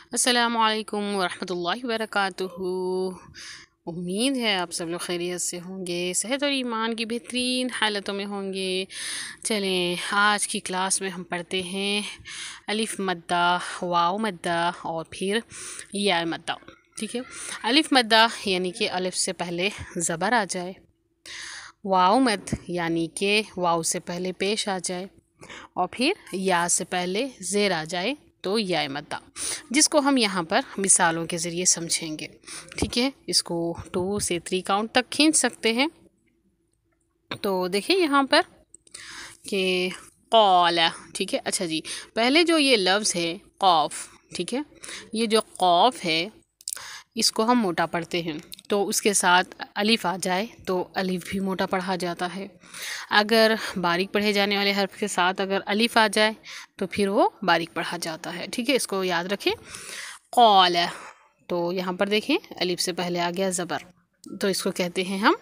अस्सलामुअलैकुम वरहमतुल्लाहि वबरकातुहू। उम्मीद है आप सब लोग खैरियत से होंगे, सेहत और ईमान की बेहतरीन हालतों में होंगे। चलें, आज की क्लास में हम पढ़ते हैं अलिफ मद्दा, वाव मद्दा और फिर या मद्दा। ठीक है, अलिफ मद्दा यानी कि अलिफ से पहले ज़बर आ जाए, वाव मद यानी कि वाव से पहले पेश आ जाए और फिर या से पहले ज़ेर आ जाए तो या मद्दा, जिसको हम यहाँ पर मिसालों के ज़रिए समझेंगे। ठीक है, इसको 2 से 3 काउंट तक खींच सकते हैं। तो देखिए यहाँ पर कि क़ौला। ठीक है, अच्छा जी, पहले जो ये लफ्ज़ है क़ौफ़, ठीक है, ये जो क़ौफ़ है इसको हम मोटा पढ़ते हैं, तो उसके साथ अलिफ आ जाए तो अलिफ भी मोटा पढ़ा जाता है। अगर बारीक पढ़े जाने वाले हर्फ के साथ अगर अलिफ आ जाए तो फिर वो बारीक पढ़ा जाता है। ठीक है, इसको याद रखें। क़ौला, तो यहाँ पर देखें अलिफ से पहले आ गया ज़बर, तो इसको कहते हैं हम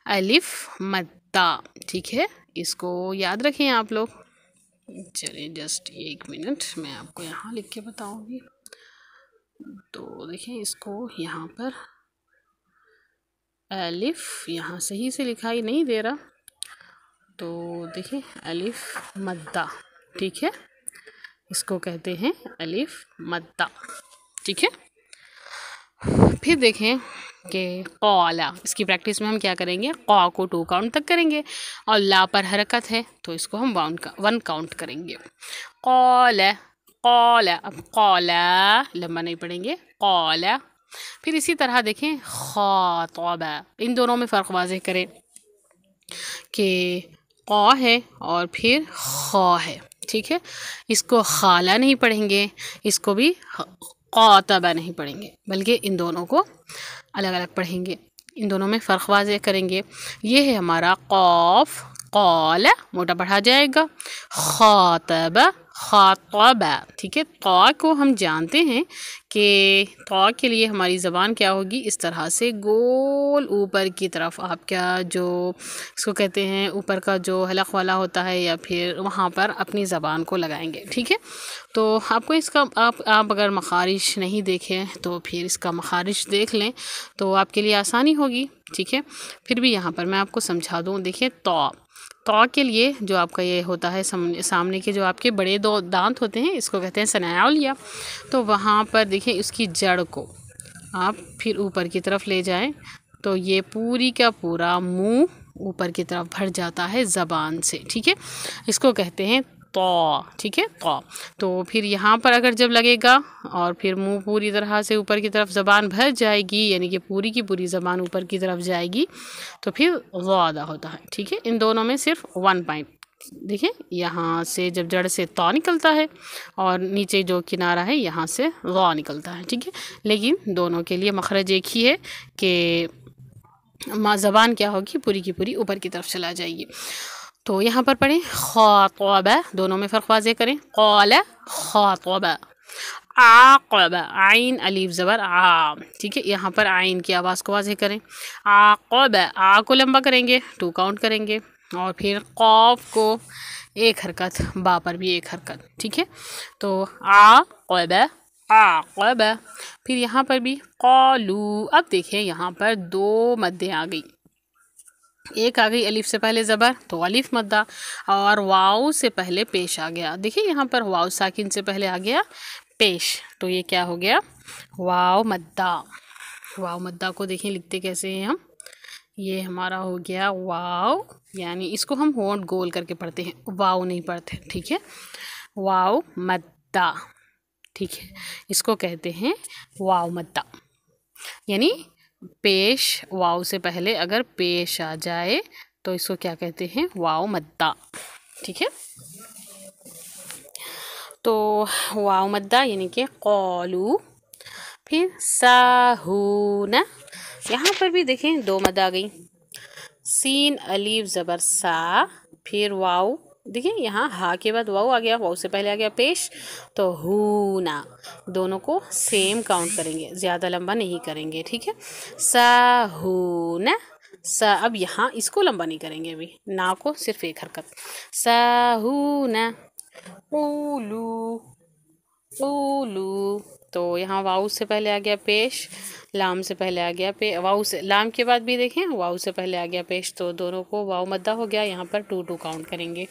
अलिफ मद्दा। ठीक है, इसको याद रखें आप लोग। चलिए जस्ट 1 मिनट, मैं आपको यहाँ लिख के बताऊँगी। तो देखिए इसको यहाँ पर अलिफ यहाँ सही से लिखाई नहीं दे रहा, तो देखिए अलिफ मद्दा। ठीक है, इसको कहते हैं अलिफ मद्दा। ठीक है, फिर देखें कि क़ौला, इसकी प्रैक्टिस में हम क्या करेंगे, क़ौ को 2 काउंट तक करेंगे और ला पर हरकत है तो इसको हम 1 काउंट करेंगे। क़ौला क़ौला, अब क़ौला लंबा नहीं पढ़ेंगे, क़ौला। फिर इसी तरह देखें ख़ातबा, इन दोनों में फ़र्क वाज़ेह करें कि क़ौ है और फिर ख़ा है। ठीक है, इसको खाला नहीं पढ़ेंगे, इसको भी क़ातबा नहीं पढ़ेंगे, बल्कि इन दोनों को अलग अलग पढ़ेंगे, इन दोनों में फ़र्क वाज़ेह करेंगे। ये है हमारा क़ौफ़, क़ौला मोटा पढ़ा जाएगा, ख़ातबा ख़ातबा। ठीक है, क़ौ को हम जानते हैं कि क़ौ के लिए हमारी ज़बान क्या होगी, इस तरह से गोल ऊपर की तरफ, आपका जो इसको कहते हैं ऊपर का जो हलक़ वाला होता है या फिर वहाँ पर अपनी ज़बान को लगाएंगे। ठीक है, तो आपको इसका आप अगर मखारिज नहीं देखें तो फिर इसका मखारिज देख लें तो आपके लिए आसानी होगी। ठीक है, फिर भी यहाँ पर मैं आपको समझा दूँ। देखिए तौ के लिए जो आपका ये होता है सामने के जो आपके बड़े 2 दांत होते हैं, इसको कहते हैं सनाउलिया। तो वहाँ पर देखिए इसकी जड़ को आप फिर ऊपर की तरफ ले जाएं तो ये पूरी का पूरा मुंह ऊपर की तरफ भर जाता है ज़बान से। ठीक है, इसको कहते हैं तौ। ठीक है, तौ। तो फिर यहाँ पर अगर जब लगेगा और फिर मुंह पूरी तरह से ऊपर की तरफ ज़बान भर जाएगी, यानी कि पूरी की पूरी ज़बान ऊपर की तरफ जाएगी, तो फिर ज़्यादा होता है। ठीक है, इन दोनों में सिर्फ 1 पॉइंट। देखिए यहाँ से जब जड़ से तौ निकलता है और नीचे जो किनारा है यहाँ से ज़ा निकलता है। ठीक है, लेकिन दोनों के लिए मखरज एक ही है कि ज़बान क्या होगी, पूरी की पूरी ऊपर की तरफ चला जाएगी। तो यहाँ पर पढ़ें ख़ातबा, दोनों में फ़र्क वाज़ेह करें। क़ौला ख़ातबा, आक़बा, आइन अलीफ ज़बर आ। ठीक है, यहाँ पर आइन की आवाज़ को वाज़ेह करें। आक़बा, आ को लंबा करेंगे, 2 काउंट करेंगे और फिर क़ौफ़ को 1 हरकत, बा पर भी 1 हरकत। ठीक है, तो आक़बा आक़बा। फिर यहाँ पर भी क़ौलू। अब देखिए यहाँ पर 2 मद्दें आ गई, एक आ गई अलिफ से पहले ज़बर तो अलिफ मद्दा, और वाव से पहले पेश आ गया। देखिए यहाँ पर वाव साकिन से पहले आ गया पेश, तो ये क्या हो गया, वाव मद्दा। वाव मद्दा को देखिए लिखते कैसे हैं हम, ये हमारा हो गया वाव, यानी इसको हम होंठ गोल करके पढ़ते हैं, वाव नहीं पढ़ते। ठीक है, वाव मद्दा। ठीक है, इसको कहते हैं वाव मद्दा, यानी पेश वाव से पहले अगर पेश आ जाए तो इसको क्या कहते हैं, वाव मद्दा। ठीक है, तो वाव मद्दा यानी कि क़ौलू। फिर साहूना, यहाँ पर भी देखें 2 मद आ गई, सीन अलीफ ज़बर सा, फिर वाव। देखिए यहाँ हा के बाद वाव आ गया, वाव से पहले आ गया पेश, तो हूना। दोनों को सेम काउंट करेंगे, ज़्यादा लंबा नहीं करेंगे। ठीक है, साहूना सा। अब यहाँ इसको लंबा नहीं करेंगे, अभी ना को सिर्फ 1 हरकत, साहूना। ऊलू ऊलू तो यहाँ वाऊ से पहले आ गया पेश, लाम से पहले आ गया वाऊ से, लाम के बाद भी देखें वाऊ से पहले आ गया पेश, तो दोनों को वाऊ मद्दा हो गया। यहाँ पर 2 2 काउंट करेंगे।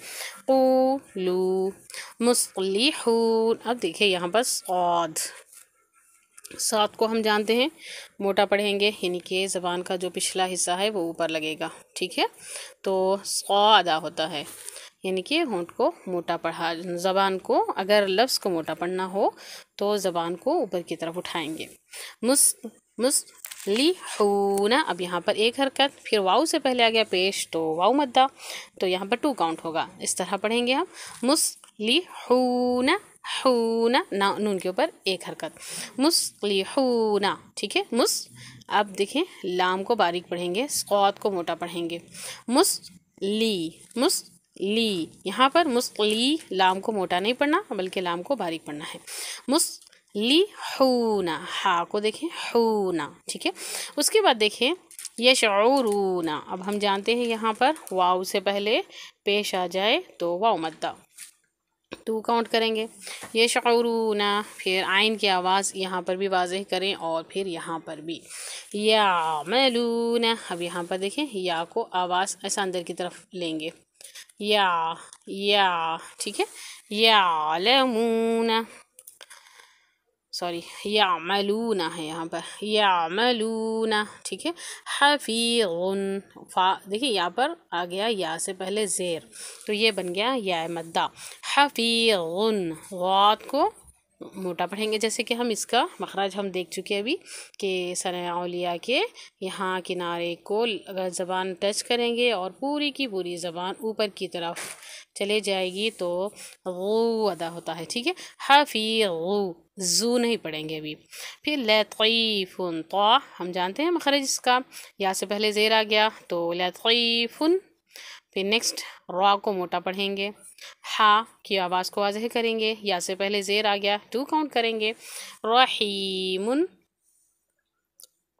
ओ लू मुस्लिहून। अब देखिए यहाँ पर सात को हम जानते हैं मोटा पढ़ेंगे, यानी कि ज़बान का जो पिछला हिस्सा है वो ऊपर लगेगा, ठीक है। तो अदा होता है, यानी कि होंठ को मोटा पढ़ा, ज़बान को अगर लफ्ज़ को मोटा पढ़ना हो तो ज़बान को ऊपर की तरफ उठाएंगे। मुस्लिहूना। अब यहाँ पर एक हरकत, फिर वाऊ से पहले आ गया पेश तो वाऊ मद्दा, तो यहाँ पर 2 काउंट होगा। इस तरह पढ़ेंगे हम मुस्लिहूना, हूना ना, नून के ऊपर एक हरकत, मुस्लिहूना, ठीक है। अब देखें लाम को बारीक पढ़ेंगे, सौत को मोटा पढ़ेंगे। मुस्ली, यहाँ पर मुस्ली, लाम को मोटा नहीं पढ़ना बल्कि लाम को बारीक पढ़ना है। मुस्लिहूना, हा को देखें हूना, ठीक है। उसके बाद देखें यशऊरूना। अब हम जानते हैं यहाँ पर वाव से पहले पेश आ जाए तो वाव मद्दा, 2 काउंट करेंगे। यशऊरूना, फिर आइन की आवाज़ यहाँ पर भी वाज़ेह करें और फिर यहाँ पर भी यामलूना। अब यहाँ पर देखें या को आवाज़ ऐसा अंदर की तरफ लेंगे, या, ठीक है। यालमूना, सॉरी यामलूना है यहाँ पर, यामलूना, ठीक है। हफीज़ुन, फा देखिए यहाँ पर आ गया या से पहले ज़ेर, तो ये बन गया या मद्दा। हफीज़ुन, वात को मोटा पढ़ेंगे, जैसे कि हम इसका मखराज हम देख चुके हैं अभी कि सना औलिया के यहाँ किनारे को अगर ज़बान टच करेंगे और पूरी की पूरी ज़बान ऊपर की तरफ चले जाएगी तो वो अदा होता है, ठीक है। हफीज़ु, जू नहीं पढ़ेंगे अभी। फिर लतीफ़ुन, तो हम जानते हैं मखरज इसका, या से पहले ज़ेर आ गया तो लतीफ़ुन। फिर नेक्स्ट रा को मोटा पढ़ेंगे, हा की आवाज़ को वाज़ेह करेंगे, या से पहले ज़ेर आ गया 2 काउंट करेंगे। रहीमुन,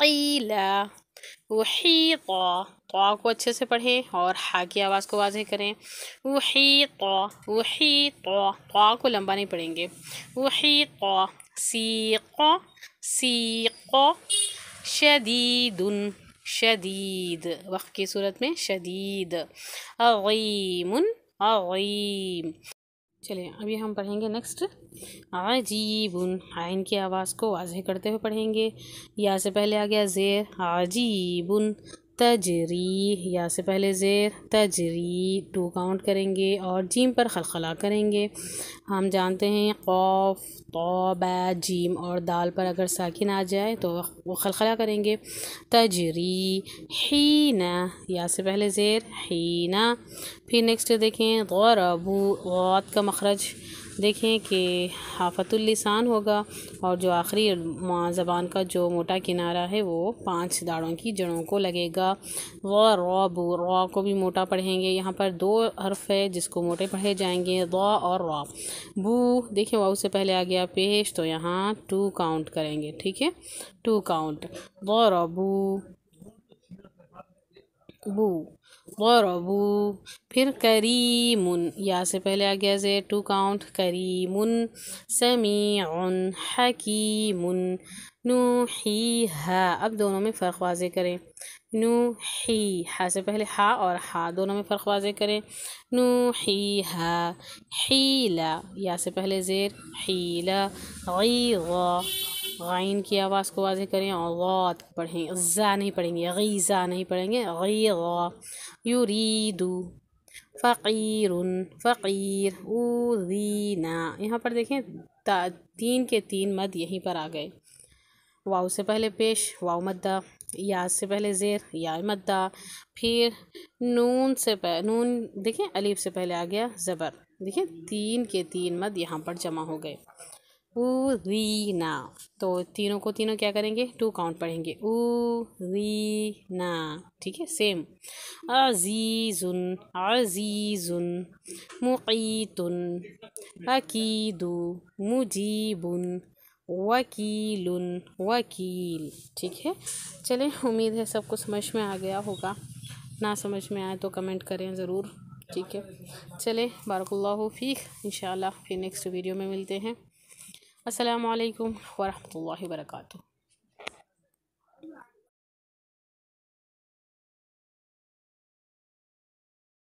क़ीला, वहीता, तो को अच्छे से पढ़ें और हा की आवाज़ को वाज़ेह करें। वहीता, तो को लंबा नहीं पढ़ेंगे। वहीता, सीक़ा, शदीदुन, शदीद वक़्त की सूरत में शदीद। अज़ीमुन, अज़ीम। चलिए अभी हम पढ़ेंगे नेक्स्ट अजीबुन। आइन की आवाज़ को वाज़ेह करते हुए पढ़ेंगे, या से पहले आ गया ज़ेर, अजीबुन। तजरी, या से पहले ज़ेर, तजरी, 2 काउंट करेंगे और जीम पर खलखला करेंगे। हम जानते हैं क़ाफ, तो, बा, जीम और दाल पर अगर साकिन आ जाए तो वो खलखला करेंगे। तजरी, हीना, या से पहले ज़ेर, हीना। फिर नेक्स्ट देखें ज़रबू, ग़ात का मखरज देखें कि हाफ़तुल लिसान होगा और जो आखिरी ज़बान का जो मोटा किनारा है वो 5 दाढ़ों की जड़ों को लगेगा। ज़रबू, रा को भी मोटा पढ़ेंगे, यहाँ पर 2 हर्फ है जिसको मोटे पढ़े जाएंगे, ज़ और रा। बू देखिए वाऊ से पहले आ गया पेश तो यहाँ 2 काउंट करेंगे, ठीक है, 2 काउंट। ज़रबू, बू, ज़रबू। फिर करीमुन, या से पहले आ गया ज़ेर, 2 काउंट। करीमुन, समीउन, हकीमुन, नूहीहा। अब दोनों में फ़र्क वाज़ेह करें। नूही, हा से पहले हा और हा दोनों में फ़र्क वाज़ेह करें। नूहीहा, हीला, या से पहले ज़ेर, हीला। गीज़ा, गाइन की आवाज़ को वाज़ेह करें और ग़ात पढ़ें, ज़ा नहीं पढ़ेंगे, गीज़ा नहीं पढ़ेंगे, गीज़ा। युरीदु, फ़क़ीरुन, फ़क़ीर। ऊज़ीना, यहाँ पर देखें 3 के 3 मद यहीं पर आ गए। वाव से पहले पेश वाव मद्दा, या से पहले ज़ेर या मद्दा। फिर नून से नून देखें अलीफ से पहले आ गया ज़बर, देखें 3 के 3 मद यहाँ पर जमा हो गए। ऊज़ीना, तो तीनों को तीनों क्या करेंगे, 2 काउंट पढ़ेंगे। ऊज़ीना, ठीक है, सेम। अज़ीज़ुन, अज़ीज़ुन। मुक़ीतुन, अकीदु, मुजीबुन, वकीलुन, वकील, ठीक है। चलें, उम्मीद है सबको समझ में आ गया होगा, ना समझ में आए तो कमेंट करें ज़रूर, ठीक है। चलें, बारकल्लाहु फ़ीक, इंशाअल्लाह फिर नेक्स्ट वीडियो में मिलते हैं। अस्सलामु अलैकुम वरहमतुल्लाहि वबरकातुहू।